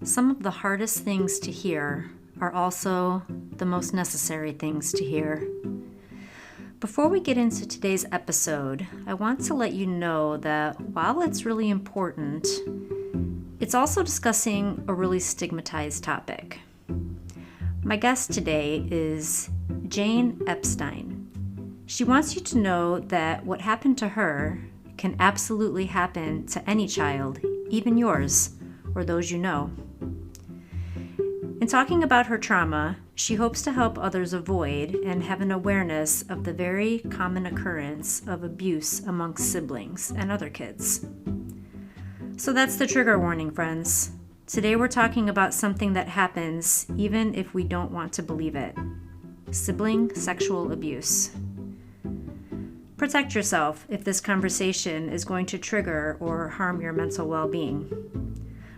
Some of the hardest things to hear are also the most necessary things to hear. Before we get into today's episode, I want to let you know that while it's really important, it's also discussing a really stigmatized topic. My guest today is Jane Epstein. She wants you to know that what happened to her can absolutely happen to any child, even yours or those you know. In talking about her trauma, she hopes to help others avoid and have an awareness of the very common occurrence of abuse amongst siblings and other kids. So that's the trigger warning, friends. Today we're talking about something that happens even if we don't want to believe it: sibling sexual abuse. Protect yourself if this conversation is going to trigger or harm your mental well-being.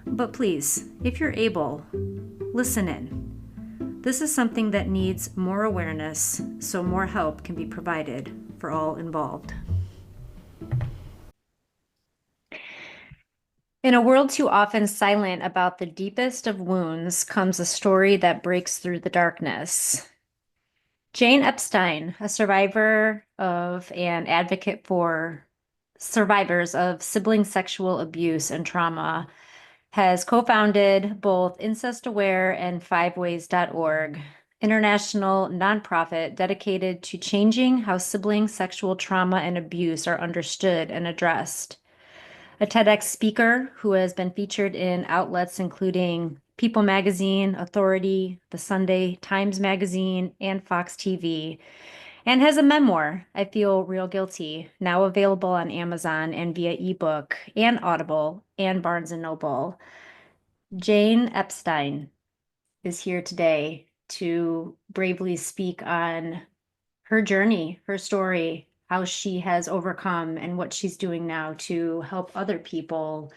But please, if you're able, listen in. This is something that needs more awareness so more help can be provided for all involved. In a world too often silent about the deepest of wounds comes a story that breaks through the darkness. Jane Epstein, a survivor of and advocate for survivors of sibling sexual abuse and trauma, has co-founded both Incest Aware and fiveways.org, international nonprofit dedicated to changing how sibling sexual trauma and abuse are understood and addressed. A TEDx speaker who has been featured in outlets including People Magazine, Authority, The Sunday Times Magazine, and Fox TV, and has a memoir, I Feel Real Guilty, now available on Amazon and via ebook and Audible and Barnes & Noble. Jane Epstein is here today to bravely speak on her journey, her story, how she has overcome, and what she's doing now to help other people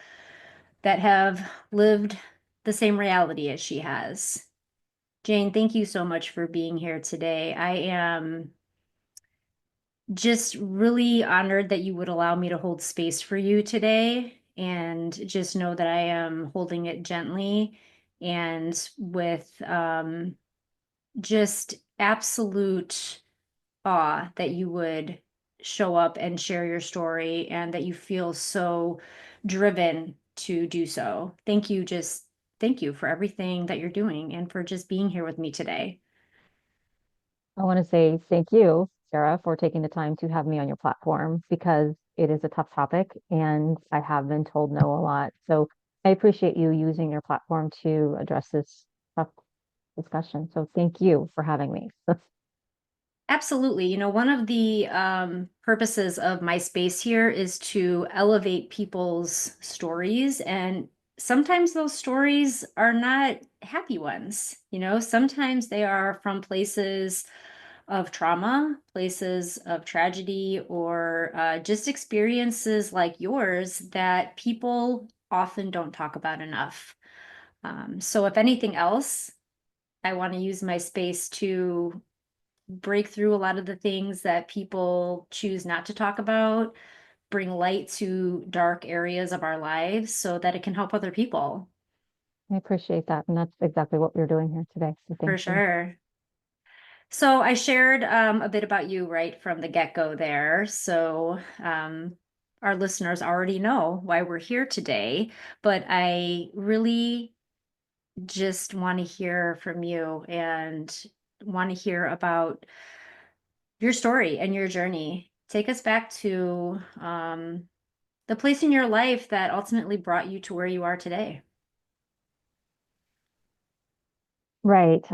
that have lived the same reality as she has. Jane, thank you so much for being here today. I am just really honored that you would allow me to hold space for you today, and just know that I am holding it gently and with just absolute awe that you would show up and share your story and that you feel so driven to do so. Thank you for everything that you're doing and for just being here with me today. I want to say thank you, Sarah, for taking the time to have me on your platform because it is a tough topic and I have been told no a lot. So I appreciate you using your platform to address this tough discussion. So thank you for having me. Absolutely. One of the purposes of my space here is to elevate people's stories. And sometimes those stories are not happy ones. Sometimes they are from places of trauma, places of tragedy, or just experiences like yours that people often don't talk about enough. So, if anything else, I want to use my space to break through a lot of the things that people choose not to talk about, bring light to dark areas of our lives so that it can help other people. I appreciate that. And that's exactly what we're doing here today. So For thank you. sure. So I shared a bit about you right from the get-go there. So our listeners already know why we're here today, but I really just want to hear from you and want to hear about your story and your journey. Take us back to the place in your life that ultimately brought you to where you are today. Right.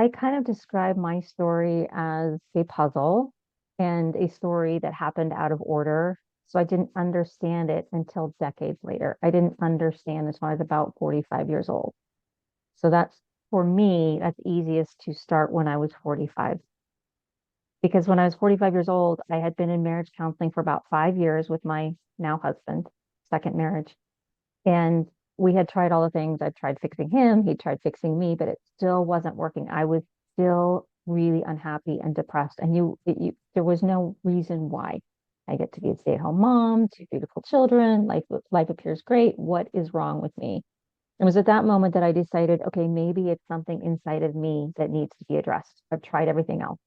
I kind of describe my story as a puzzle and a story that happened out of order. So I didn't understand it until decades later. I didn't understand this when I was about 45 years old. So that's for me, that's easiest to start when I was 45. Because when I was 45 years old, I had been in marriage counseling for about 5 years with my now husband, second marriage. And we had tried all the things. I tried fixing him, he tried fixing me, but it still wasn't working. I was still really unhappy and depressed. And there was no reason why. I get to be a stay-at-home mom, two beautiful children, life appears great. What is wrong with me? It was at that moment that I decided, okay, maybe it's something inside of me that needs to be addressed. I've tried everything else.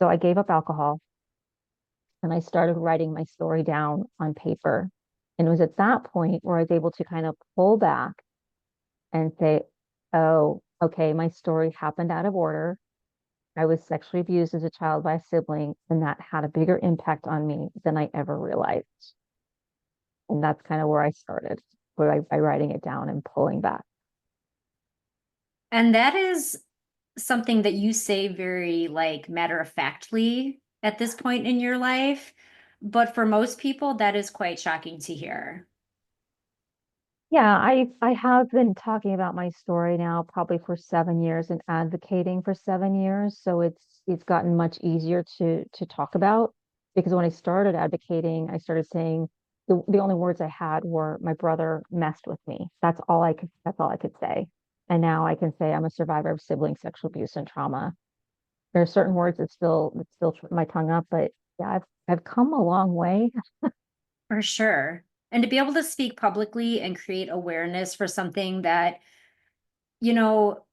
So I gave up alcohol and I started writing my story down on paper. And it was at that point where I was able to kind of pull back and say, oh, okay, my story happened out of order. I was sexually abused as a child by a sibling, and that had a bigger impact on me than I ever realized. And that's kind of where I started by writing it down and pulling back. And that is something that you say very like matter of factly at this point in your life. But for most people, that is quite shocking to hear. Yeah, I have been talking about my story now probably for 7 years and advocating for 7 years. So it's gotten much easier to talk about because when I started advocating, I started saying the only words I had were my brother messed with me. That's all I could say. And now I can say I'm a survivor of sibling sexual abuse and trauma. There are certain words that still trip my tongue up, but yeah, I've come a long way. For sure. And to be able to speak publicly and create awareness for something that, you know,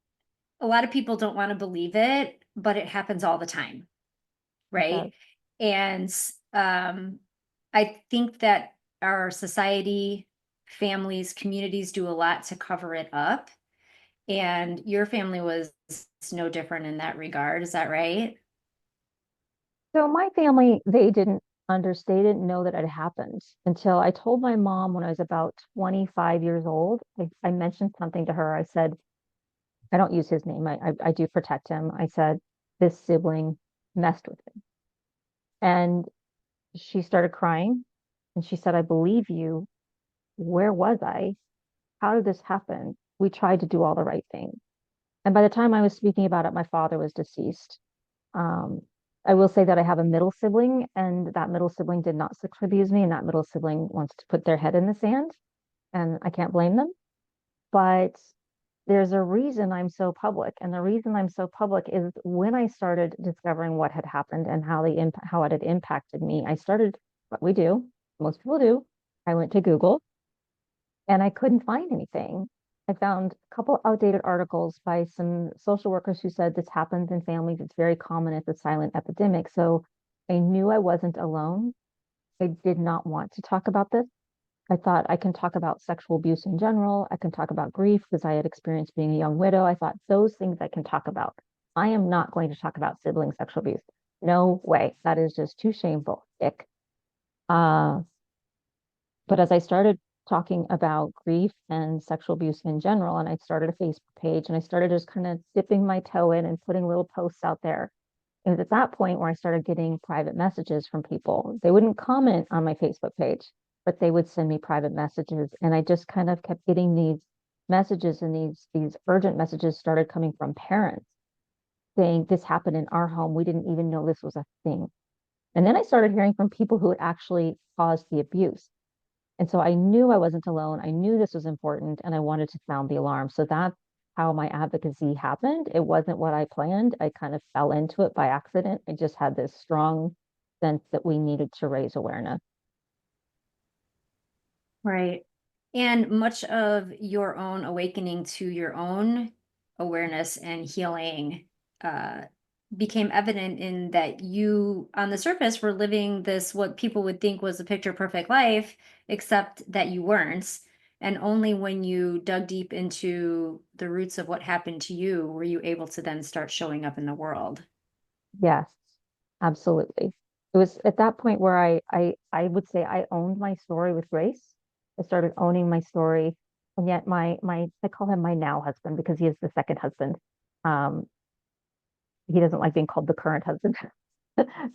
a lot of people don't want to believe it, but it happens all the time, It does. right? And I think that our society, families, communities do a lot to cover it up. And your family was no different in that regard. Is that right? So my family, they didn't understand, they didn't know that it happened until I told my mom when I was about 25 years old. I mentioned something to her. I said, I don't use his name. I do protect him. I said, this sibling messed with me. And she started crying and she said, I believe you. Where was I? How did this happen? We tried to do all the right things. And by the time I was speaking about it, my father was deceased. Um, I will say that I have a middle sibling, and that middle sibling did not sexually abuse me, and that middle sibling wants to put their head in the sand, and I can't blame them. But there's a reason I'm so public, and the reason I'm so public is when I started discovering what had happened and how it had impacted me. I started what we do, most people do. I went to Google and I couldn't find anything. I found a couple outdated articles by some social workers who said this happens in families. It's very common. It's a silent epidemic. So I knew I wasn't alone. I did not want to talk about this. I thought I can talk about sexual abuse in general. I can talk about grief because I had experienced being a young widow. I thought those things I can talk about. I am not going to talk about sibling sexual abuse. No way. That is just too shameful. Ick. Uh, but as I started talking about grief and sexual abuse in general, and I started a Facebook page and I started just kind of dipping my toe in and putting little posts out there. It was at that point where I started getting private messages from people. They wouldn't comment on my Facebook page, but they would send me private messages. And I just kind of kept getting these messages, and these urgent messages started coming from parents saying this happened in our home. We didn't even know this was a thing. And then I started hearing from people who had actually caused the abuse. And so I knew I wasn't alone. I knew this was important and I wanted to sound the alarm. So that's how my advocacy happened. It wasn't what I planned. I kind of fell into it by accident. I just had this strong sense that we needed to raise awareness. Right. And much of your own awakening to your own awareness and healing uh, became evident in that you, on the surface, were living this, what people would think was a picture perfect life, except that you weren't. And only when you dug deep into the roots of what happened to you were you able to then start showing up in the world. Yes, absolutely. It was at that point where I would say I owned my story with grace. I started owning my story. And yet my I call him my now husband because he is the second husband. Um, he doesn't like being called the current husband.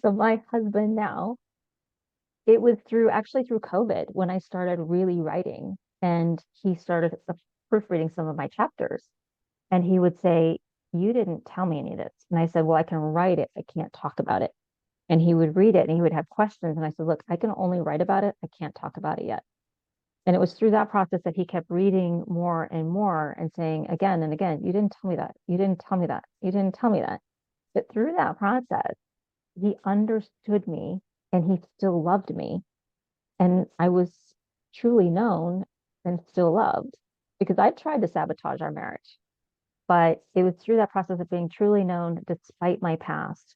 So my husband now, it was through COVID when I started really writing, and he started proofreading some of my chapters, and he would say, you didn't tell me any of this. And I said, well, I can write it, I can't talk about it. And he would read it and he would have questions, and I said, look, I can only write about it, I can't talk about it yet. And it was through that process that he kept reading more and more and saying again and again, you didn't tell me that, you didn't tell me that, you didn't tell me that. But through that process, he understood me and he still loved me. And I was truly known and still loved. because I tried to sabotage our marriage, but it was through that process of being truly known despite my past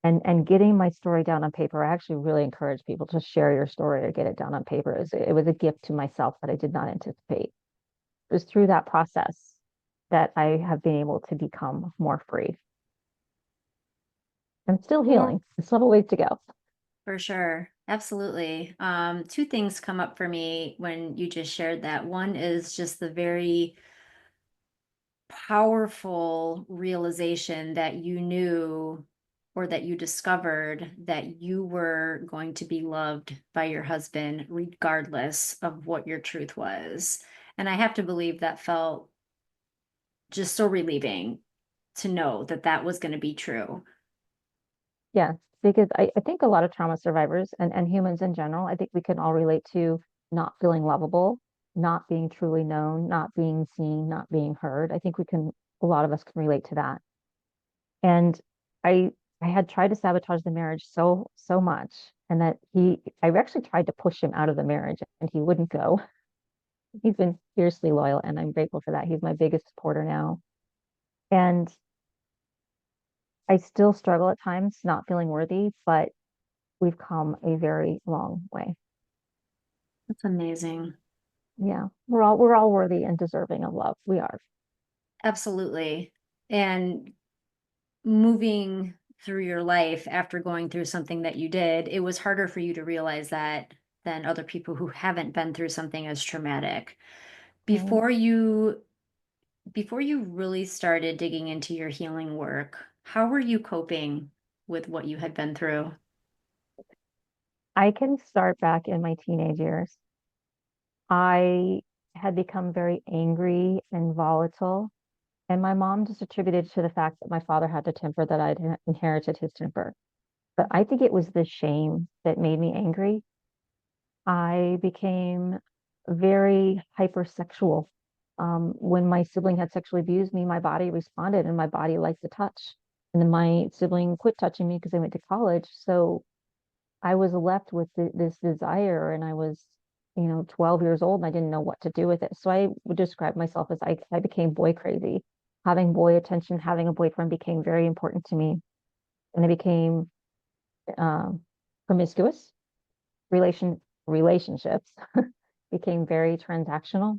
and getting my story down on paper. I actually really encourage people to share your story or get it down on paper. It was a gift to myself that I did not anticipate. It was through that process that I have been able to become more free. I'm still Well, healing. I still have a ways to go. for sure. Absolutely. Two things come up for me when you just shared that. One is just the very powerful realization that you knew or that you discovered that you were going to be loved by your husband regardless of what your truth was. And I have to believe that felt just so relieving to know that that was going to be true. Yeah, because I think a lot of trauma survivors and humans in general, I think we can all relate to not feeling lovable, not being truly known, not being seen, not being heard. I think a lot of us can relate to that. And I I had tried to sabotage the marriage so much, and that I actually tried to push him out of the marriage, and he wouldn't go. He's been fiercely loyal, and I'm grateful for that. He's my biggest supporter now. And I still struggle at times not feeling worthy, but we've come a very long way. That's amazing. Yeah, we're all worthy and deserving of love. We are. Absolutely. And moving through your life after going through something that you did, it was harder for you to realize that than other people who haven't been through something as traumatic. Right. Before you before you really started digging into your healing work, how were you coping with what you had been through? I can start back in my teenage years. I had become very angry and volatile, and my mom just attributed to the fact that my father had the temper that I'd inherited his temper. But I think it was the shame that made me angry. I became very hypersexual. When my sibling had sexually abused me, my body responded and my body liked the touch. And then my sibling quit touching me because they went to college. So I was left with this desire, and I was, 12 years old, and I didn't know what to do with it. So I would describe myself as I became boy crazy. Having boy attention, having a boyfriend became very important to me. And I became um, promiscuous. Relationships became very transactional.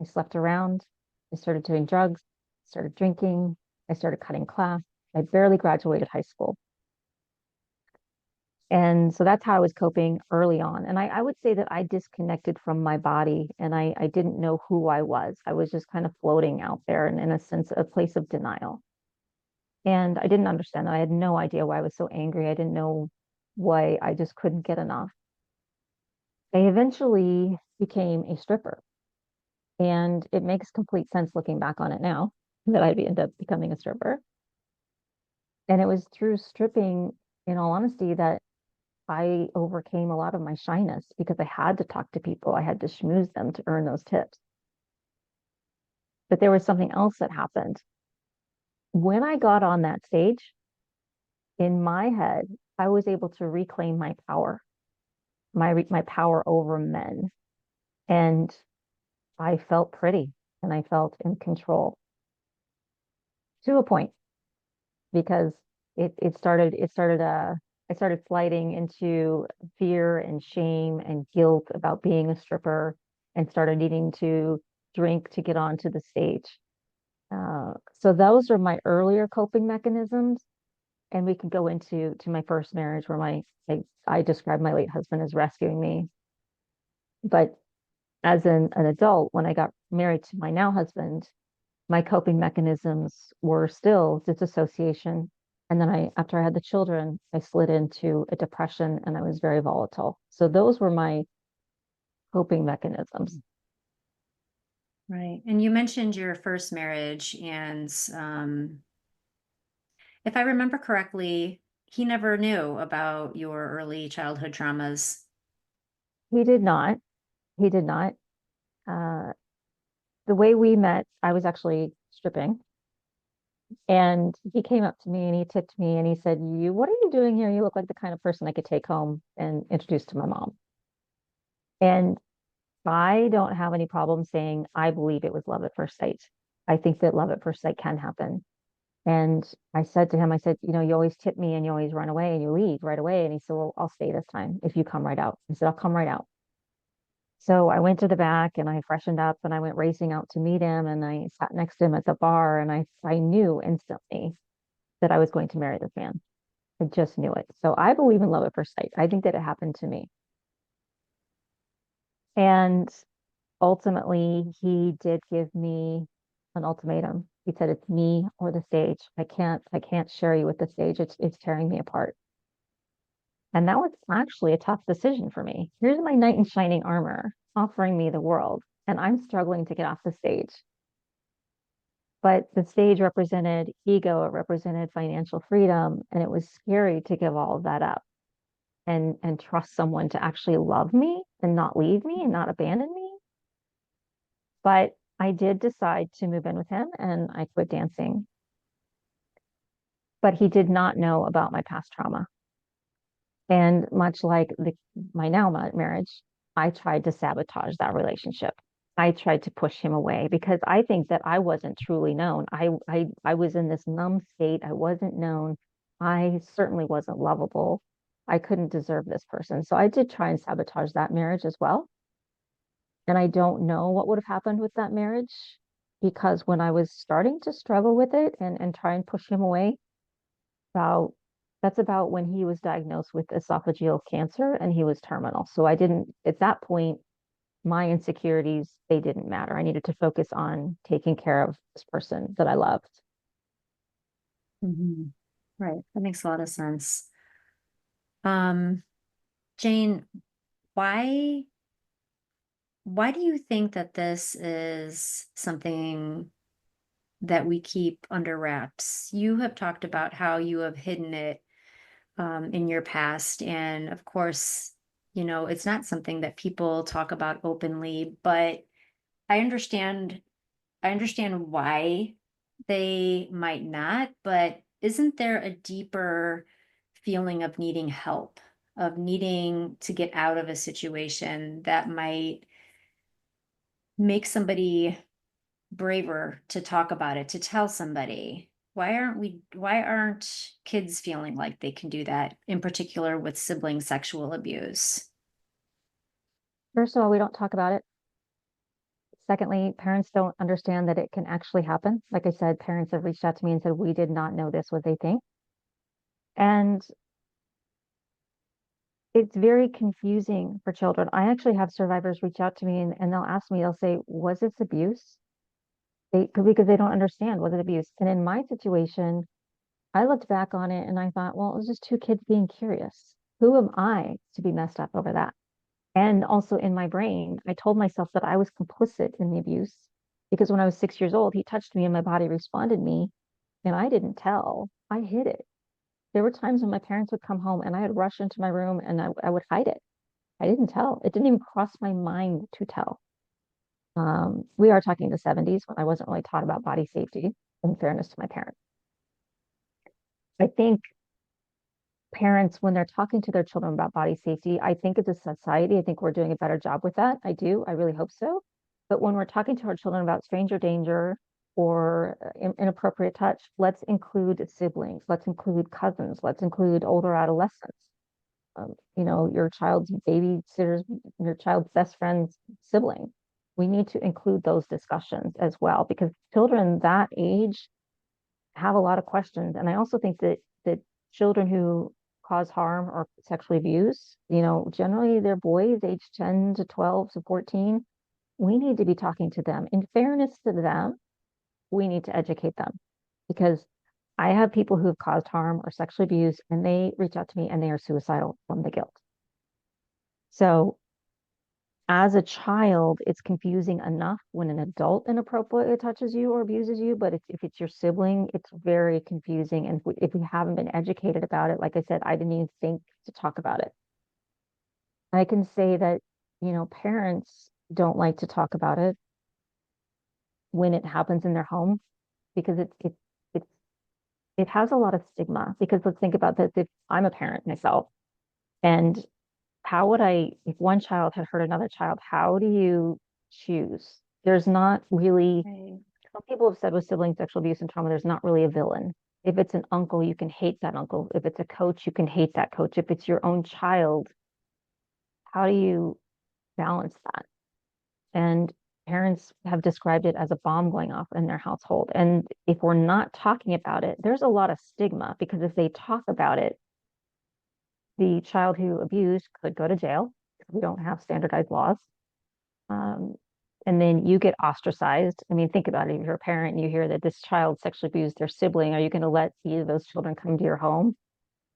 I slept around. I started doing drugs, started drinking. I started cutting class. I barely graduated high school. And so that's how I was coping early on. And I would say that I disconnected from my body, and I didn't know who I was. I was just kind of floating out there and in a sense, a place of denial. And I didn't understand that. I had no idea why I was so angry. I didn't know why I just couldn't get enough. I eventually became a stripper. And it makes complete sense looking back on it now that I'd end up becoming a stripper. And it was through stripping, in all honesty, that I overcame a lot of my shyness because I had to talk to people. I had to schmooze them to earn those tips. But there was something else that happened. When I got on that stage, in my head, I was able to reclaim my power, my power over men. And I felt pretty and I felt in control to a point, because it started I started sliding into fear and shame and guilt about being a stripper, and started needing to drink to get onto the stage. So those are my earlier coping mechanisms, and we can go into my first marriage where I described my late husband as rescuing me. But as an adult, when I got married to my now husband, my coping mechanisms were still disassociation. And then after I had the children, I slid into a depression and I was very volatile. So those were my coping mechanisms. Right. And you mentioned your first marriage, and if I remember correctly, he never knew about your early childhood traumas. He did not. He did not. Uh, the way we met, I was actually stripping, and he came up to me and he tipped me and he said, what are you doing here? You look like the kind of person I could take home and introduce to my mom. And I don't have any problem saying I believe it was love at first sight. I think that love at first sight can happen. And I said to him, I said, you always tip me and you always run away and you leave right away. And he said, well, I'll stay this time if you come right out. I said, I'll come right out. So I went to the back and I freshened up and I went racing out to meet him and I sat next to him at the bar and I knew instantly that I was going to marry this man. I just knew it. So I believe in love at first sight. I think that it happened to me. And ultimately, he did give me an ultimatum. He said, "It's me or the stage. I can't share you with the stage. It's tearing me apart." And that was actually a tough decision for me. Here's my knight in shining armor offering me the world, and I'm struggling to get off the stage. But the stage represented ego, it represented financial freedom, and it was scary to give all of that up and trust someone to actually love me and not leave me and not abandon me. But I did decide to move in with him and I quit dancing. But he did not know about my past trauma. And much like my now marriage, I tried to sabotage that relationship. I tried to push him away because I think that I wasn't truly known. I was in this numb state. I wasn't known. I certainly wasn't lovable. I couldn't deserve this person. So I did try and sabotage that marriage as well. And I don't know what would have happened with that marriage because when I was starting to struggle with it and try and push him away, about that's about when he was diagnosed with esophageal cancer and he was terminal. So I didn't, at that point, my insecurities, they didn't matter. I needed to focus on taking care of this person that I loved. Mhm. Right. That makes a lot of sense. Um, Jane, why why do you think that this is something that we keep under wraps? You have talked about how you have hidden it in your past, and of course, it's not something that people talk about openly, but I understand I understand why they might not, but isn't there a deeper feeling of needing help, of needing to get out of a situation that might make somebody braver to talk about it, to tell somebody? Why aren't kids feeling like they can do that, in particular with sibling sexual abuse? First of all, we don't talk about it. Secondly, parents don't understand that it can actually happen. Like I said, parents have reached out to me and said, we did not know this was a thing. And it's very confusing for children. I actually have survivors reach out to me and they'll ask me, they'll say, was this abuse? Because they don't understand, was it abuse? And in my situation, I looked back on it and I thought, well, it was just two kids being curious. Who am I to be messed up over that? And also in my brain, I told myself that I was complicit in the abuse because when I was 6 years old, he touched me and my body responded me and I didn't tell. I hid it. There were times when my parents would come home and I would rush into my room and I would hide it. I didn't tell. It didn't even cross my mind to tell. We are talking the 70s when I wasn't really taught about body safety, in fairness to my parents. I think parents, when they're talking to their children about body safety, I think as a society, I think we're doing a better job with that. I do. I really hope so. But when we're talking to our children about stranger danger or inappropriate touch, let's include siblings, let's include cousins, let's include older adolescents. Your child's babysitter's, your child's best friend's sibling. We need to include those discussions as well because children that age have a lot of questions. And I also think that children who cause harm or sexually abuse, generally they're boys age 10 to 12 to 14. We need to be talking to them. In fairness to them, we need to educate them because I have people who have caused harm or sexual abuse and they reach out to me and they are suicidal from the guilt. So as a child, it's confusing enough when an adult inappropriately touches you or abuses you, but if it's your sibling, it's very confusing. And if we haven't been educated about it, like I said, I didn't even think to talk about it. I can say that, parents don't like to talk about it when it happens in their home because it it has a lot of stigma. Because let's think about this: if I'm a parent myself and how would I, if one child had hurt another child, how do you choose? There's not really, Right. some people have said with sibling sexual abuse and trauma, there's not really a villain. If it's an uncle, you can hate that uncle. If it's a coach, you can hate that coach. If it's your own child, how do you balance that? And parents have described it as a bomb going off in their household. And if we're not talking about it, there's a lot of stigma because if they talk about it, the child who abused could go to jail. We don't have standardized laws. Um, and then you get ostracized. I mean, think about it. If you're a parent and you hear that this child sexually abused their sibling, are you going to let either of those children come to your home?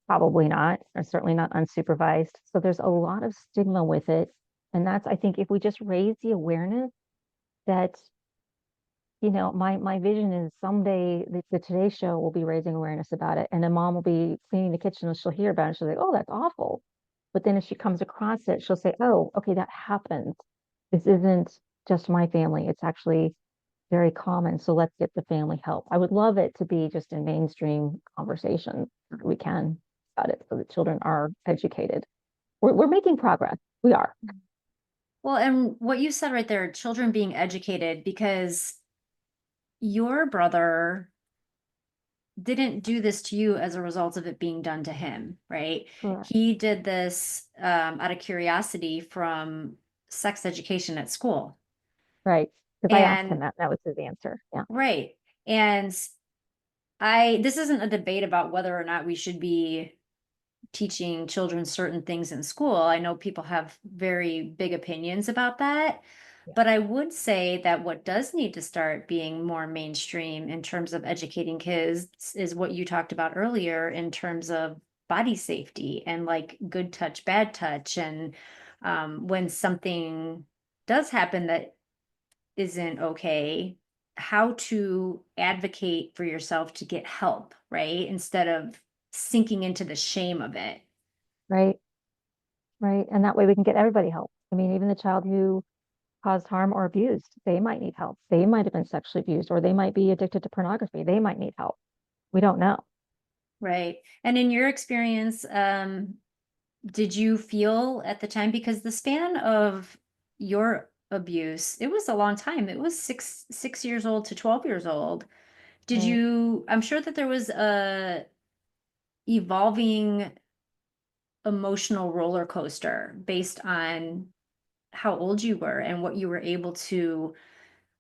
Probably not, or certainly not unsupervised. So there's a lot of stigma with it. And that's, I think, if we just raise the awareness that, my vision is someday the Today Show will be raising awareness about it, and a mom will be cleaning the kitchen and she'll hear about it. And she'll say, "Oh, that's awful." But then if she comes across it, she'll say, "Oh, okay, that happened. This isn't just my family. It's actually very common. So let's get the family help." I would love it to be just in mainstream conversation. We can about it so that children are educated. We're making progress. We are. Well, and what you said right there, children being educated, because your brother didn't do this to you as a result of it being done to him, right? Correct. He did this out of curiosity from sex education at school. Right. Because I asked him And that. That was his answer. Yeah. right. And this isn't a debate about whether or not we should be teaching children certain things in school. I know people have very big opinions about that. Yeah. But I would say that what does need to start being more mainstream in terms of educating kids is what you talked about earlier in terms of body safety and like good touch, bad touch. And when something does happen that isn't okay, how to advocate for yourself to get help, right? Instead of sinking into the shame of it. Right. Right. And that way we can get everybody help. I mean, even the child who caused harm or abused, they might need help. They might have been sexually abused, or they might be addicted to pornography. They might need help. We don't know. Right. And in your experience, did you feel at the time, because the span of your abuse, it was a long time. It was six years old to 12 years old. Did Right. you, I'm sure that there was a evolving emotional roller coaster based on how old you were and what you were able to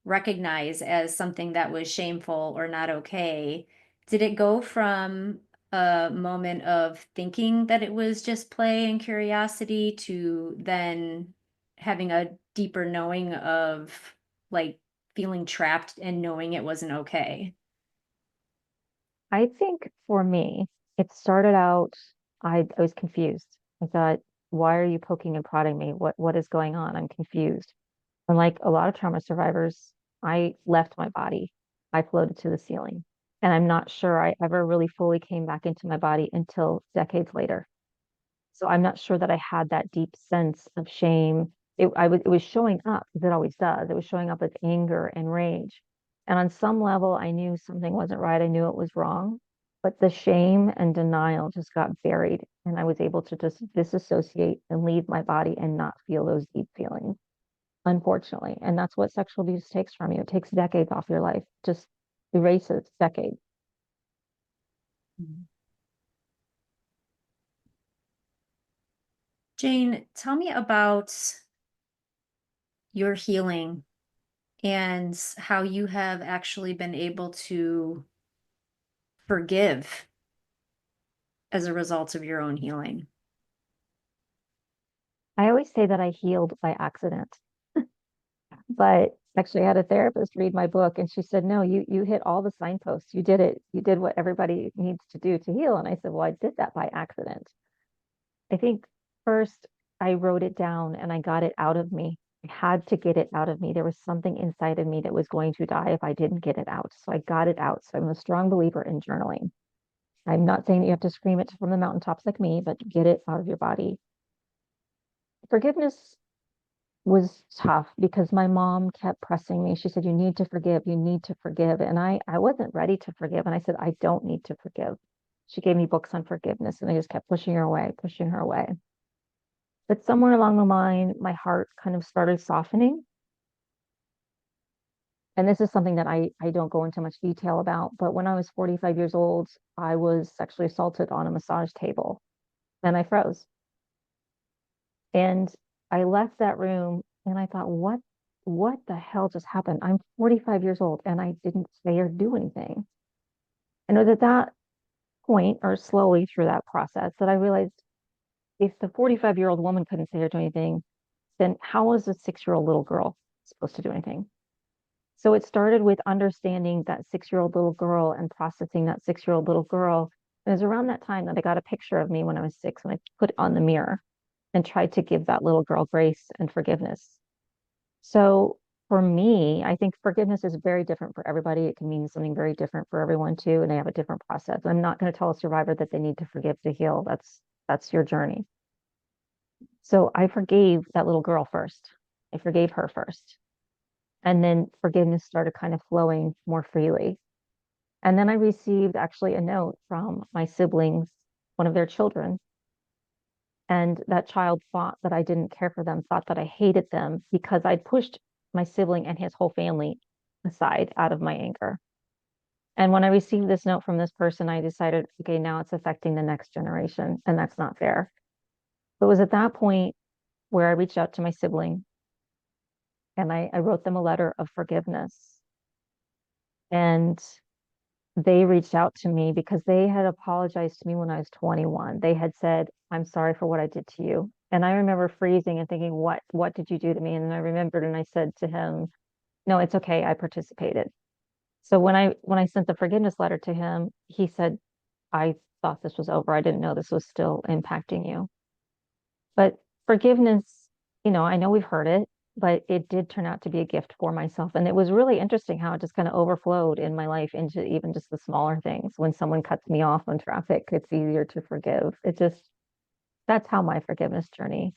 recognize as something that was shameful or not okay. Did it go from a moment of thinking that it was just play and curiosity to then having a deeper knowing of like feeling trapped and knowing it wasn't okay? I think for me, it started out, I was confused. I thought, why are you poking and prodding me? What is going on? I'm confused. And like a lot of trauma survivors, I left my body. I floated to the ceiling. And I'm not sure I ever really fully came back into my body until decades later. So I'm not sure that I had that deep sense of shame. It was showing up, as it always does. It was showing up as anger and rage. And on some level, I knew something wasn't right. I knew it was wrong. But the shame and denial just got buried. And I was able to just disassociate and leave my body and not feel those deep feelings, unfortunately. And that's what sexual abuse takes from you. It takes decades off your life, just erases decades. Mhm. Jane, tell me about your healing and how you have actually been able to forgive as a result of your own healing. I always say that I healed by accident. But actually, I had a therapist read my book and she said, "No, you hit all the signposts. You did it. You did what everybody needs to do to heal." And I said, "Well, I did that by accident." I think first I wrote it down and I got it out of me. I had to get it out of me. There was something inside of me that was going to die if I didn't get it out. So I got it out. So I'm a strong believer in journaling. I'm not saying that you have to scream it from the mountaintops like me, but get it out of your body. Forgiveness was tough because my mom kept pressing me. She said, "You need to forgive, you need to forgive." And I wasn't ready to forgive. And I said, "I don't need to forgive." She gave me books on forgiveness and I just kept pushing her away, pushing her away. But somewhere along the line, my heart kind of started softening. And this is something that I don't go into much detail about, but when I was 45 years old, I was sexually assaulted on a massage table and I froze. And I left that room and I thought, what the hell just happened? I'm 45 years old and I didn't say or do anything. And it was at that point, or slowly through that process, that I realized if the 45-year-old woman couldn't say or do anything, then how was a 6-year-old little girl supposed to do anything? So it started with understanding that 6-year-old little girl and processing that 6-year-old little girl. It was around that time that I got a picture of me when I was 6 and I put it on the mirror and tried to give that little girl grace and forgiveness. So for me, I think forgiveness is very different for everybody. It can mean something very different for everyone too, and they have a different process. I'm not going to tell a survivor that they need to forgive to heal. That's your journey. So I forgave that little girl first. I forgave her first. And then forgiveness started kind of flowing more freely. And then I received actually a note from my siblings, one of their children. And that child thought that I didn't care for them, thought that I hated them because I'd pushed my sibling and his whole family aside out of my anger. And when I received this note from this person, I decided, okay, now it's affecting the next generation, and that's not fair. But it was at that point where I reached out to my sibling and I wrote them a letter of forgiveness. And they reached out to me because they had apologized to me when I was 21. They had said, "I'm sorry for what I did to you." And I remember freezing and thinking, what did you do to me? And then I remembered and I said to him, "No, it's okay. I participated." So when I sent the forgiveness letter to him, he said, "I thought this was over. I didn't know this was still impacting you." But forgiveness, I know we've heard it, but it did turn out to be a gift for myself. And it was really interesting how it just kind of overflowed in my life into even just the smaller things. When someone cuts me off on traffic, it's easier to forgive. That's how my forgiveness journey.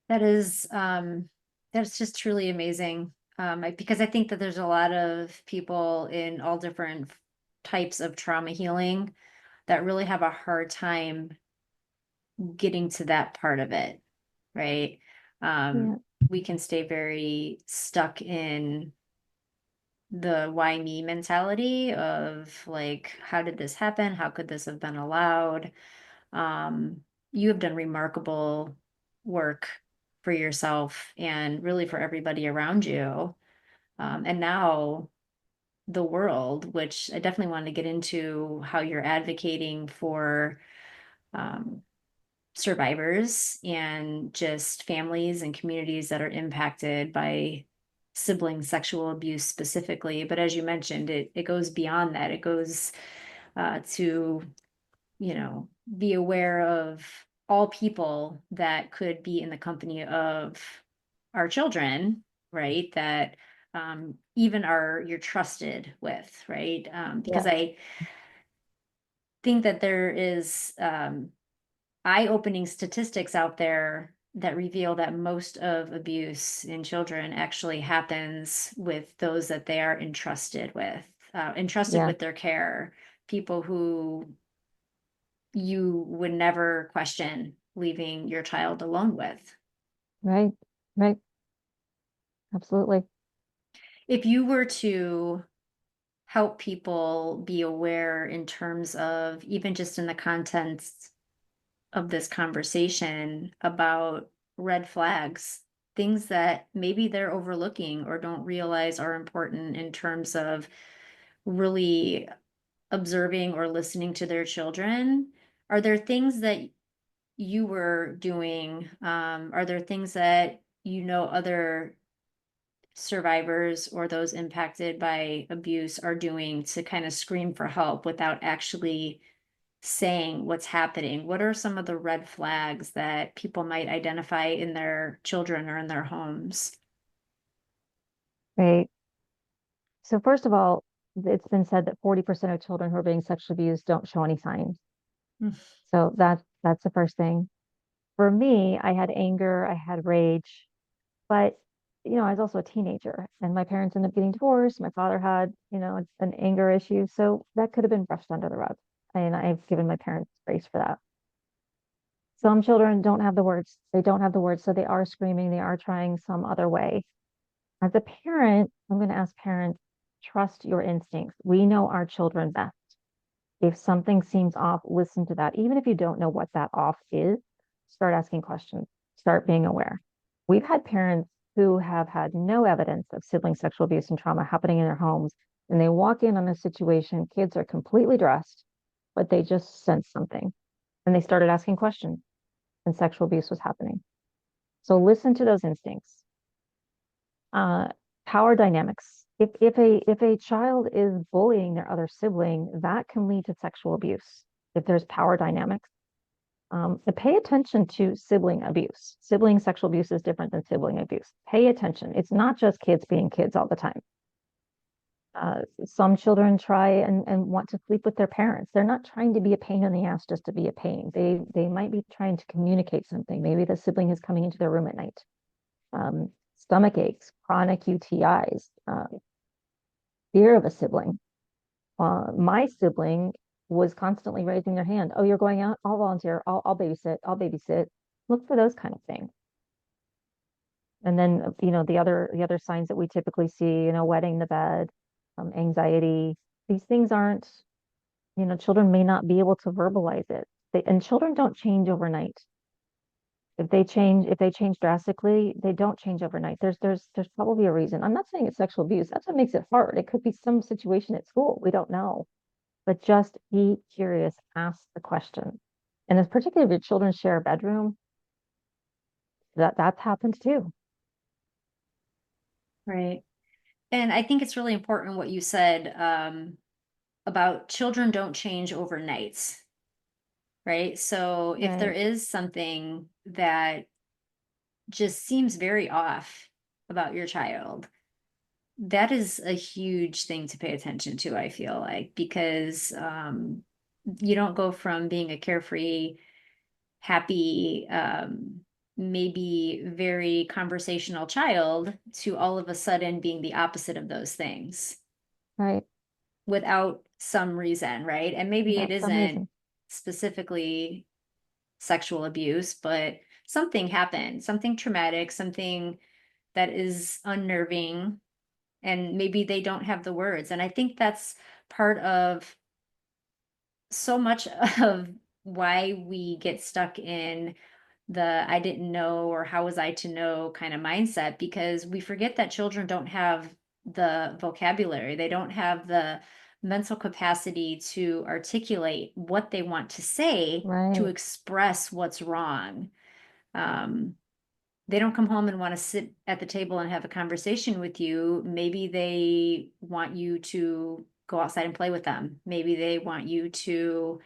That is, that's just truly amazing. Because I think that there's a lot of people in all different types of trauma healing that really have a hard time getting to that part of it, right? Yeah, We can stay very stuck in the why me mentality of like, how did this happen? How could this have been allowed? You have done remarkable work for yourself and really for everybody around you. And now the world, which I definitely wanted to get into how you're advocating for um, survivors and just families and communities that are impacted by sibling sexual abuse specifically. But as you mentioned, it goes beyond that. It goes to, be aware of all people that could be in the company of our children, right? That even are you're trusted with, right? Because yeah, I think that there is eye-opening statistics out there that reveal that most of abuse in children actually happens with those that they are entrusted yeah, with their care, people who you would never question leaving your child alone with. right, right, absolutely. If you were to help people be aware in terms of even just in the context of this conversation about red flags, things that maybe they're overlooking or don't realize are important in terms of really observing or listening to their children, are there things that you were doing? Are there things that other survivors or those impacted by abuse are doing to kind of scream for help without actually saying what's happening? What are some of the red flags that people might identify in their children or in their homes? Right. So first of all, it's been said that 40% of children who are being sexually abused don't show any signs. Mm. So that's the first thing. For me, I had anger, I had rage, but I was also a teenager and my parents ended up getting divorced. My father had, an anger issue. So that could have been brushed under the rug. And I've given my parents grace for that. Some children don't have the words. They don't have the words. So they are screaming. They are trying some other way. As a parent, I'm going to ask parents, trust your instincts. We know our children best. If something seems off, listen to that. Even if you don't know what that off is, start asking questions, start being aware. We've had parents who have had no evidence of sibling sexual abuse and trauma happening in their homes, and they walk in on a situation, kids are completely dressed, but they just sense something. And they started asking questions, and sexual abuse was happening. So listen to those instincts. Uh, Power dynamics. If a child is bullying their other sibling, that can lead to sexual abuse. If there's power dynamics, pay attention to sibling abuse. Sibling sexual abuse is different than sibling abuse. Pay attention. It's not just kids being kids all the time. Some children try and want to sleep with their parents. They're not trying to be a pain in the ass just to be a pain. They might be trying to communicate something. Maybe the sibling is coming into their room at night. Stomach aches, chronic UTIs, fear of a sibling. My sibling was constantly raising their hand. Oh, you're going out? I'll volunteer. I'll babysit. I'll babysit. Look for those kind of things. And then, the other signs that we typically see, wetting the bed, anxiety. These things aren't, children may not be able to verbalize it. And children don't change overnight. If they change drastically, they don't change overnight. There's probably a reason. I'm not saying it's sexual abuse. That's what makes it hard. It could be some situation at school. We don't know. But just be curious, ask the question. And as particularly if your children share a bedroom, that's happened too. Right. And I think it's really important what you said about children don't change overnight, right? So if there Right, is something that just seems very off about your child, that is a huge thing to pay attention to, I feel like, because you don't go from being a carefree, happy, maybe very conversational child to all of a sudden being the opposite of those things right. without some reason, right? And maybe it Without some isn't reason. specifically sexual abuse, but something happened, something traumatic, something that is unnerving, and maybe they don't have the words. And I think that's part of so much of why we get stuck in the I didn't know or how was I to know kind of mindset, because we forget that children don't have the vocabulary, they don't have the mental capacity to articulate what they want to say to Right, express what's wrong. Um, they don't come home and want to sit at the table and have a conversation with you. Maybe they want you to go outside and play with them. Maybe they want you to,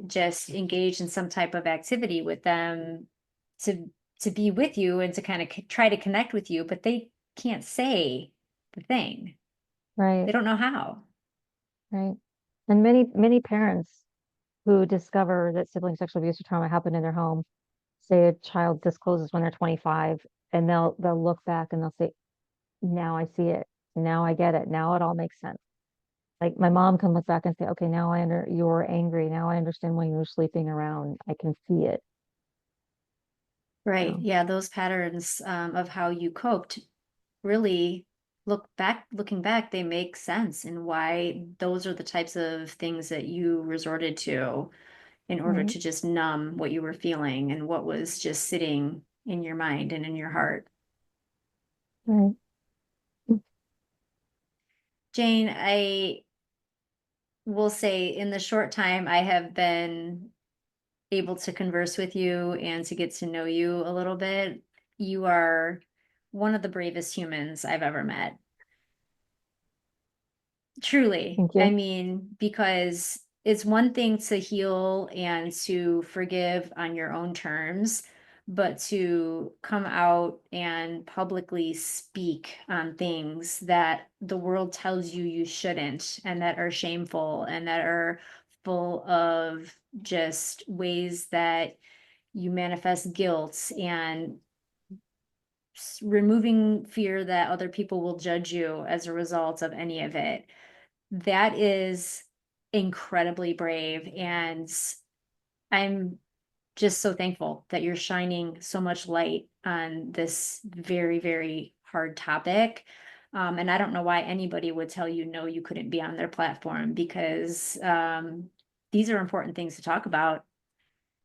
just engage in some type of activity with them to be with you and to kind of try to connect with you, but they can't say the thing. They right, don't know how. right. And many parents who discover that sibling sexual abuse or trauma happened in their home say a child discloses when they're 25, and they'll look back and they'll say, now I see it. Now I get it. Now it all makes sense. Like my mom can look back and say, okay, now you're angry. Now I understand why you were sleeping around. I can see it. Right. So, Yeah, those patterns of how you coped really looking back, they make sense and why those are the types of things that you resorted to in order right, to just numb what you were feeling and what was just sitting in your mind and in your heart. right. Jane, I will say in the short time I have been able to converse with you and to get to know you a little bit, you are one of the bravest humans I've ever met. Truly. Thank I you. mean, because it's one thing to heal and to forgive on your own terms, but to come out and publicly speak on things that the world tells you you shouldn't, and that are shameful, and that are full of just ways that you manifest guilt and removing fear that other people will judge you as a result of any of it. That is incredibly brave. And I'm just so thankful that you're shining so much light on this very, very hard topic. And I don't know why anybody would tell you no, you couldn't be on their platform because these are important things to talk about.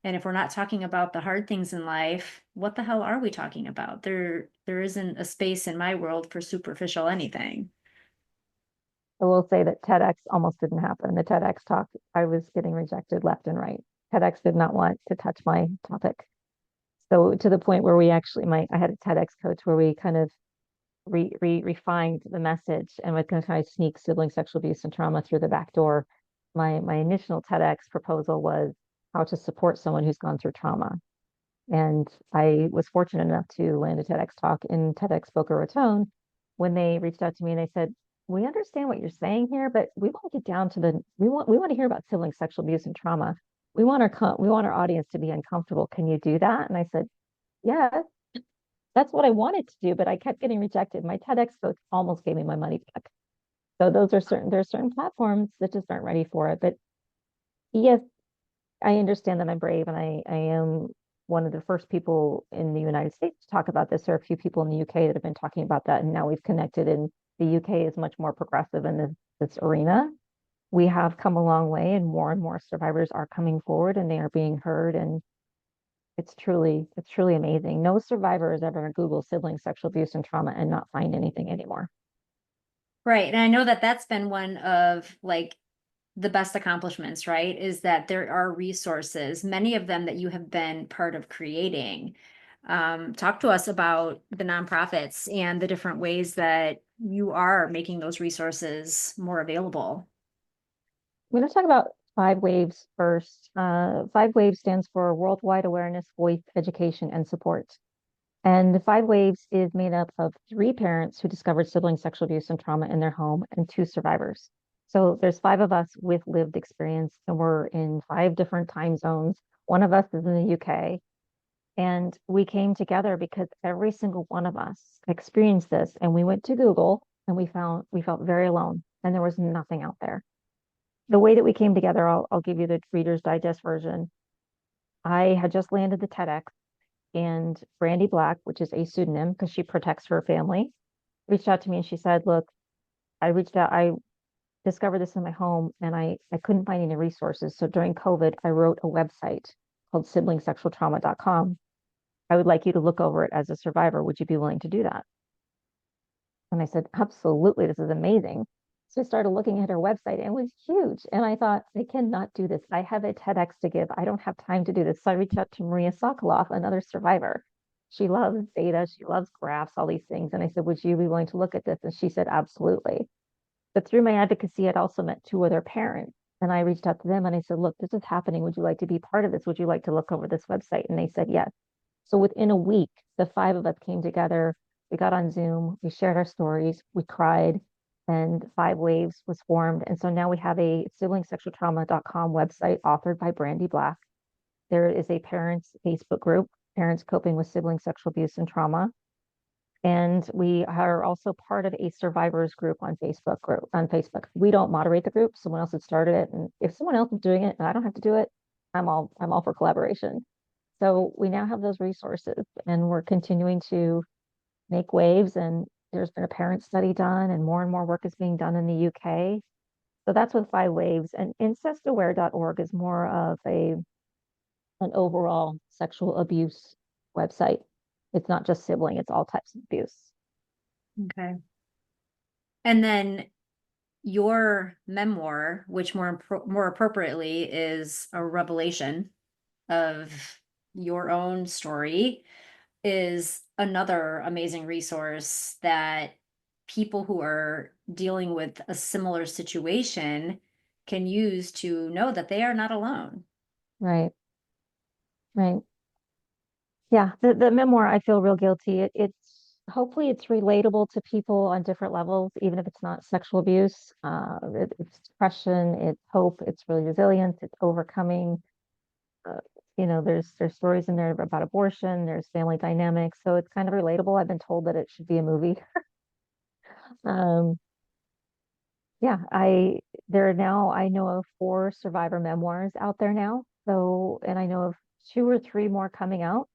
And if we're not talking about the hard things in life, what the hell are we talking about? There isn't a space in my world for superficial anything. I will say that TEDx almost didn't happen. The TEDx talk, I was getting rejected left and right. TEDx did not want to touch my topic. So to the point where we actually, I had a TEDx coach where we kind of refined the message and would kind of sneak sibling sexual abuse and trauma through the back door. My initial TEDx proposal was how to support someone who's gone through trauma. And I was fortunate enough to land a TEDx talk in TEDx Boca Raton when they reached out to me and they said, "We understand what you're saying here, but we want to get down to we want to hear about sibling sexual abuse and trauma. We want our audience to be uncomfortable. Can you do that?" And I said, "Yeah, that's what I wanted to do, but I kept getting rejected. My TEDx coach almost gave me my money back." So there's certain platforms that just aren't ready for it. But yes, I understand that I'm brave and I am one of the first people in the United States to talk about this. There are a few people in the UK that have been talking about that, and now we've connected, and the UK is much more progressive in this arena. We have come a long way, and more survivors are coming forward and they are being heard. And it's truly amazing. No survivor is ever going to Google sibling sexual abuse and trauma and not find anything anymore. Right. And I know that that's been one of like the best accomplishments, right? Is that there are resources, many of them that you have been part of creating. Talk to us about the nonprofits and the different ways that you are making those resources more available. I'm going to talk about Five Waves first. Five Waves stands for Worldwide Awareness, Voice, Education, and Support. And the Five Waves is made up of three parents who discovered sibling sexual abuse and trauma in their home and two survivors. So there's five of us with lived experience, and we're in five different time zones. One of us is in the UK, and we came together because every single one of us experienced this. And we went to Google and we felt very alone, and there was nothing out there. The way that we came together, I'll give you the Reader's Digest version. I had just landed the TEDx, and Brandy Black, which is a pseudonym because she protects her family, reached out to me and she said, "Look, I discovered this in my home and I couldn't find any resources. So during COVID, I wrote a website called siblingsexualtrauma.com. I would like you to look over it as a survivor. Would you be willing to do that?" And I said, "Absolutely, this is amazing." So I started looking at her website and it was huge. And I thought, I cannot do this. I have a TEDx to give. I don't have time to do this. So I reached out to Maria Sokoloff, another survivor. She loves data, she loves graphs, all these things. And I said, "Would you be willing to look at this?" And she said, "Absolutely." But through my advocacy, I'd also met two other parents. And I reached out to them and I said, "Look, this is happening. Would you like to be part of this? Would you like to look over this website?" And they said yes. So within a week, the five of us came together. We got on Zoom, we shared our stories, we cried, and Five Waves was formed. And so now we have a siblingsexualtrauma.com website authored by Brandy Black. There is a parents Facebook group, Parents Coping with Sibling Sexual Abuse and Trauma. And we are also part of a survivors group on Facebook. We don't moderate the group. Someone else had started it. And if someone else is doing it and I don't have to do it, I'm all for collaboration. So we now have those resources and we're continuing to make waves. And there's been a parent study done and more work is being done in the UK. So that's with Five Waves. And incestaware.org is more of an overall sexual abuse website. It's not just sibling, it's all types of abuse. Okay. And then your memoir, which more appropriately is a revelation of your own story, is another amazing resource that people who are dealing with a similar situation can use to know that they are not alone. Right, right. Yeah, the memoir, I feel real guilty. It's hopefully it's relatable to people on different levels, even if it's not sexual abuse. It's depression, it's hope, it's really resilience, it's overcoming. Uh, there's stories in there about abortion, there's family dynamics, so it's kind of relatable. I've been told that it should be a movie. Um, Yeah, there are now, I know of 4 survivor memoirs out there now. So, and I know of 2 or 3 more coming out.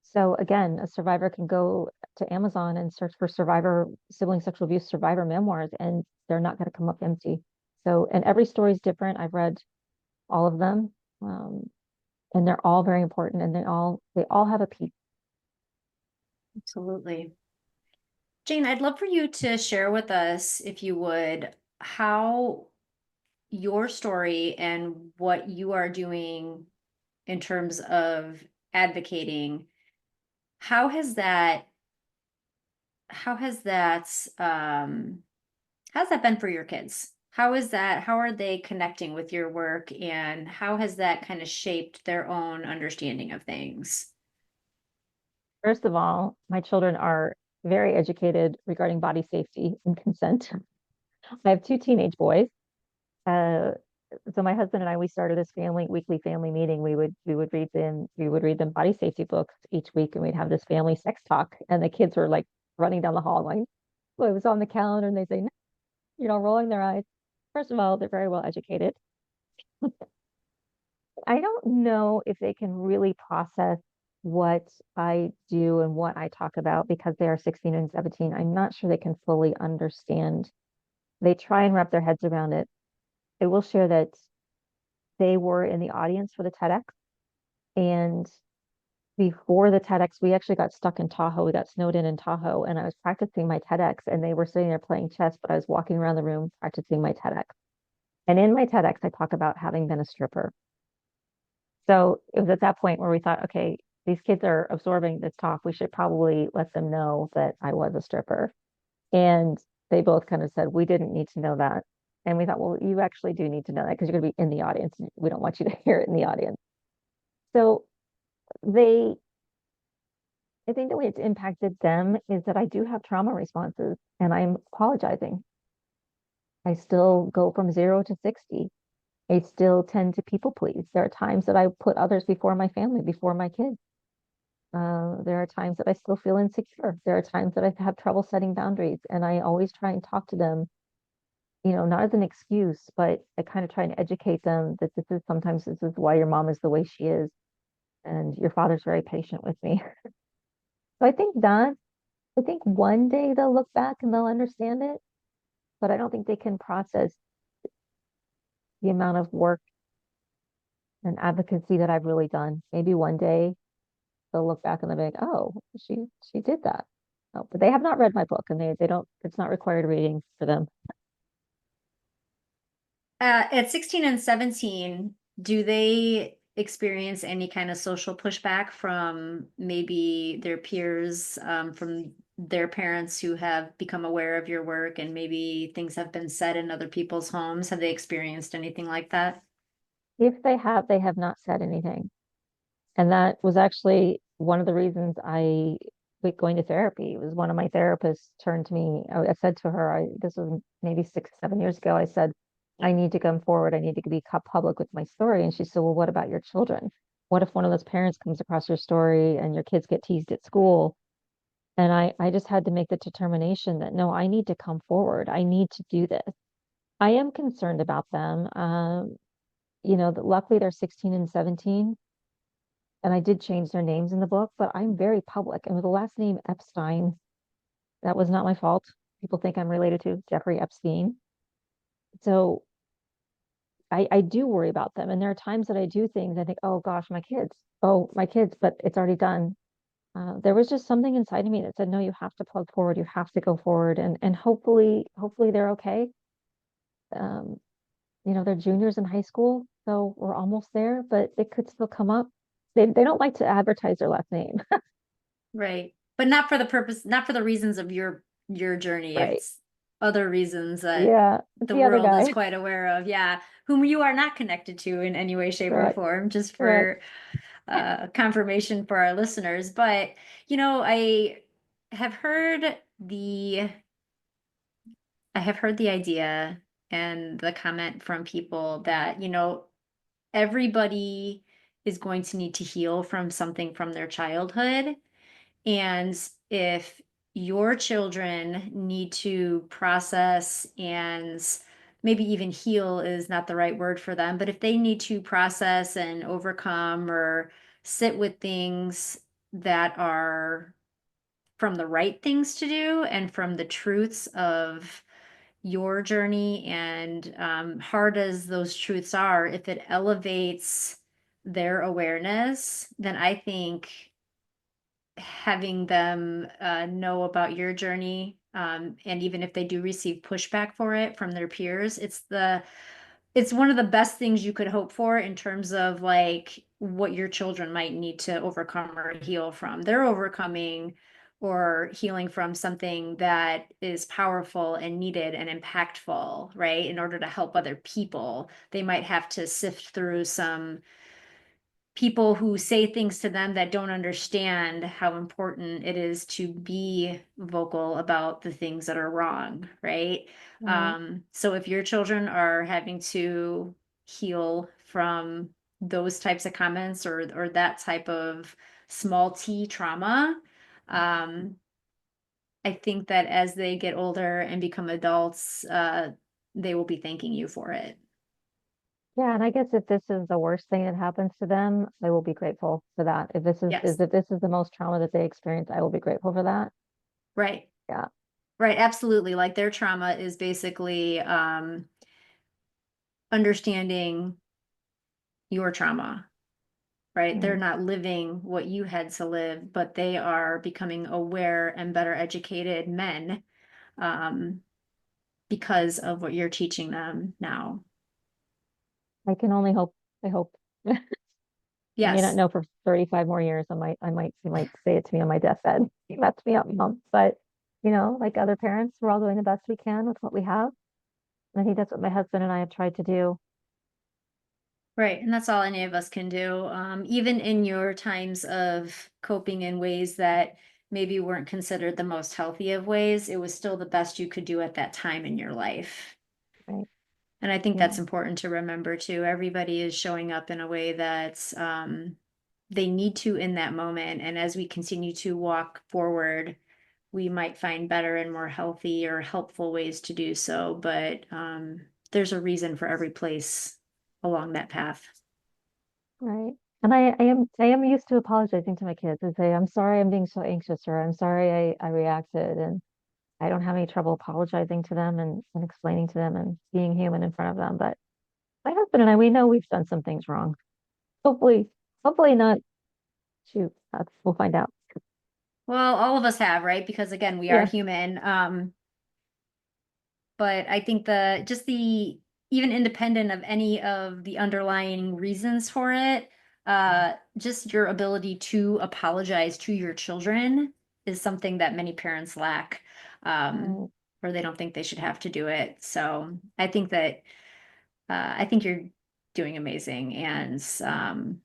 So again, a survivor can go to Amazon and search for survivor sibling sexual abuse survivor memoirs, and they're not going to come up empty. So, and every story is different. I've read all of them, and they're all very important, and they all have a piece. Absolutely. Jane, I'd love for you to share with us, if you would, how your story and what you are doing in terms of advocating, how has that, how has that, how's that been for your kids? How are they connecting with your work, and how has that kind of shaped their own understanding of things? First of all, my children are very educated regarding body safety and consent. I have 2 teenage boys. Uh, so my husband and I, we started this weekly family meeting. We would read them body safety books each week, and we'd have this family sex talk. And the kids were like running down the hall, like, well, it was on the calendar, and they say, no, rolling their eyes. First of all, they're very well educated. I don't know if they can really process what I do and what I talk about because they are 16 and 17. I'm not sure they can fully understand. They try and wrap their heads around it. I will share that they were in the audience for the TEDx. And before the TEDx, we actually got stuck in Tahoe. We got snowed in Tahoe, and I was practicing my TEDx, and they were sitting there playing chess, but I was walking around the room practicing my TEDx. And in my TEDx, I talk about having been a stripper. So it was at that point where we thought, okay, these kids are absorbing this talk. We should probably let them know that I was a stripper. And they both kind of said, we didn't need to know that. And we thought, well, you actually do need to know that because you're going to be in the audience. We don't want you to hear it in the audience. So they, I think the way it's impacted them is that I do have trauma responses and I'm apologizing. I still go from 0 to 60. I still tend to people please. There are times that I put others before my family, before my kids. There are times that I still feel insecure. There are times that I have trouble setting boundaries, and I always try and talk to them, not as an excuse, but I kind of try and educate them that this is why your mom is the way she is, and your father's very patient with me. So I think one day they'll look back and they'll understand it, but I don't think they can process the amount of work and advocacy that I've really done. Maybe one day they'll look back and they'll be like, oh, she did that. Oh, but they have not read my book and they don't, it's not required reading for them. At 16 and 17, do they experience any kind of social pushback from maybe their peers, from their parents who have become aware of your work, and maybe things have been said in other people's homes? Have they experienced anything like that? If they have not said anything. And that was actually one of the reasons I quit going to therapy. It was one of my therapists turned to me. I said to her, this was maybe 6, 7 years ago. I said, I need to come forward. I need to be public with my story. And she said, well, what about your children? What if one of those parents comes across your story and your kids get teased at school? And I just had to make the determination that no, I need to come forward. I need to do this. I am concerned about them. Luckily they're 16 and 17 and I did change their names in the book, but I'm very public. And with the last name Epstein, that was not my fault. People think I'm related to Jeffrey Epstein. So I do worry about them. And there are times that I do things, I think, oh gosh, my kids, but it's already done. There was just something inside of me that said, no, you have to plug forward, you have to go forward. And hopefully they're okay. Um, they're juniors in high school, so we're almost there, but it could still come up. They don't like to advertise their last name. Right. But not for the purpose, not for the reasons of your journey. Right. It's other reasons that Yeah, it's the the other world is guy. quite aware of. Yeah, whom you are not connected to in any way, shape, or Correct. form, just Correct. for confirmation for our listeners. But, I have heard the I have heard the idea and the comment from people that, everybody is going to need to heal from something from their childhood. And if your children need to process and maybe even heal is not the right word for them, but if they need to process and overcome or sit with things that are from the right things to do and from the truths of your journey, and hard as those truths are, if it elevates their awareness, then I think having them know about your journey, and even if they do receive pushback for it from their peers, it's one of the best things you could hope for in terms of like what your children might need to overcome or heal from. They're overcoming or healing from something that is powerful and needed and impactful, right? In order to help other people, they might have to sift through some people who say things to them that don't understand how important it is to be vocal about the things that are wrong, right? Right. So if your children are having to heal from those types of comments or that type of small t trauma, um, I think that as they get older and become adults, they will be thanking you for it. Yeah, and I guess if this is the worst thing that happens to them, I will be grateful for that. If this is Yes, if this is the most trauma that they experience, I will be grateful for that. right. Yeah. Right, absolutely. Like their trauma is basically understanding your trauma, right? They're Right. not living what you had to live, but they are becoming aware and better educated men um, because of what you're teaching them now. I can only hope. I hope. I may not Yes, know for 35 more years. They might say it to me on my deathbed. You messed me up, mom. But like other parents, we're all doing the best we can with what we have. And I think that's what my husband and I have tried to do. right. And that's all any of us can do. Even in your times of coping in ways that maybe weren't considered the most healthy of ways, it was still the best you could do at that time in your life. Right. And I think Yeah. that's important to remember too. Everybody is showing up in a way that's they need to in that moment. And as we continue to walk forward, we might find better and more healthy or helpful ways to do so. But there's a reason for every place along that path. Right. And I am used to apologizing to my kids and say, I'm sorry I'm being so anxious, or I'm sorry I reacted. And I don't have any trouble apologizing to them and explaining to them and being human in front of them. But my husband and I, we know we've done some things wrong. Hopefully, hopefully not. Shoot, we'll find out. Well, all of us have, right? Because again, we are Yeah. human. But I think the even independent of any of the underlying reasons for it, just your ability to apologize to your children is something that many parents lack, Right. or they don't think they should have to do it. So I think you're doing amazing. And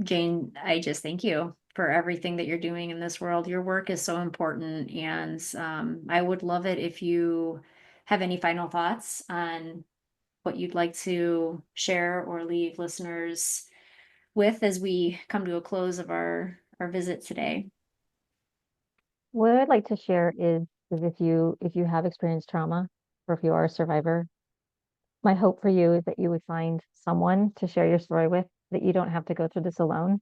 Jane, I just thank you for everything that you're doing in this world. Your work is so important, and I would love it if you have any final thoughts on what you'd like to share or leave listeners with as we come to a close of our visit today. What I'd like to share is if you have experienced trauma, or if you are a survivor, my hope for you is that you would find someone to share your story with, that you don't have to go through this alone.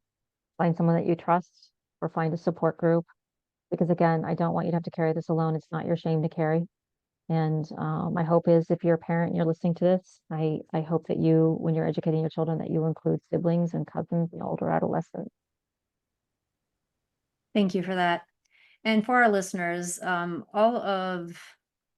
Find someone that you trust, or find a support group. Because again, I don't want you to have to carry this alone. It's not your shame to carry. And my hope is, if you're a parent and you're listening to this, I hope that you, when you're educating your children, that you include siblings and cousins and older adolescents. Thank you for that. And for our listeners, all of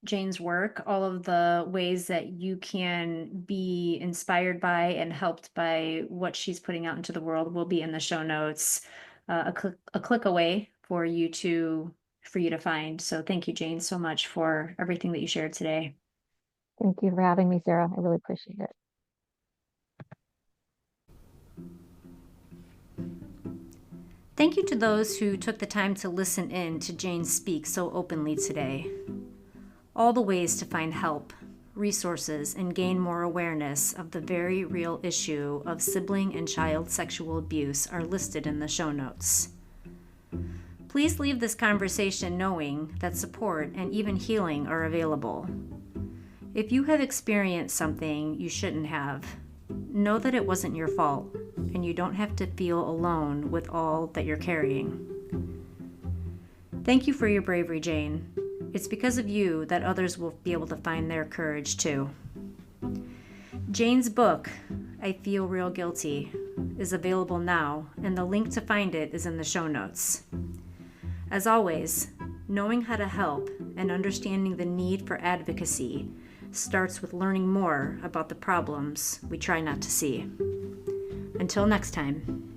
Jane's work, all of the ways that you can be inspired by and helped by what she's putting out into the world will be in the show notes, a click away for you to find. So thank you, Jane, so much for everything that you shared today. Thank you for having me, Sarah. I really appreciate it. Thank you to those who took the time to listen in to Jane speak so openly today. All the ways to find help, resources, and gain more awareness of the very real issue of sibling and child sexual abuse are listed in the show notes. Please leave this conversation knowing that support and even healing are available. If you have experienced something you shouldn't have, know that it wasn't your fault, and you don't have to feel alone with all that you're carrying. Thank you for your bravery, Jane. It's because of you that others will be able to find their courage too. Jane's book, I Feel Real Guilty, is available now, and the link to find it is in the show notes. As always, knowing how to help and understanding the need for advocacy starts with learning more about the problems we try not to see. Until next time.